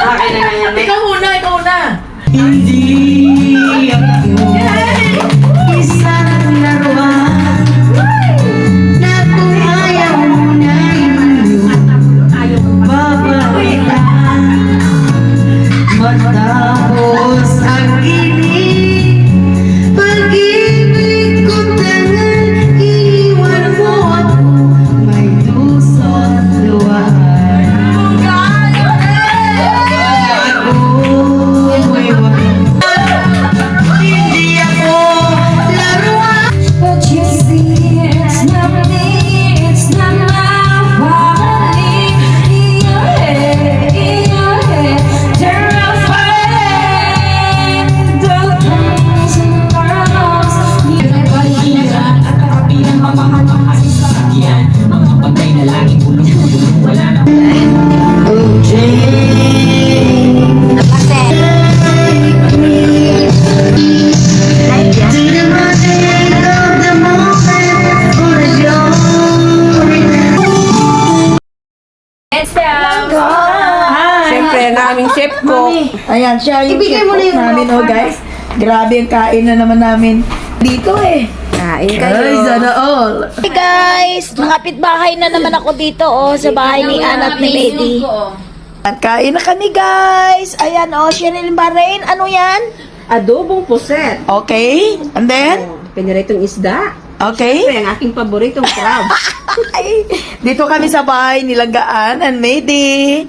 Okay na nga yan. Ikaw una. Hindi ako isang laruan na kung ayaw mo na iyong babalikan. Matapos ang inig, pag-ibig ko tangan, iwan mo ako, may duso't luwan. Hindi ako laruan. But you see, it's not me, it's not my family. In your head, turn around fire. The comes and burns. At katabi ng mga sasakyan, mga patay na laging bulong-bulong, wala na. Oh, Jane. To the magic of the moment, for the joy. Siyempre, naming chef ko. Ayan, siya yung chef cook namin, oh guys. Grabe ang kain na naman namin dito eh. Kain Ay, sana all. Hey guys, nakapit bahay na naman ako dito sa bahay ni Anna at ni Lady. Kain na kami guys. Ayan, Cheryl Bahrain. Ano yan? Adobong puset. Okay. And then? Piniritong isda. Okay. Siyempre, ang aking paboritong crab. Ay, dito kami sa bahay nilang Gaan and Mayday.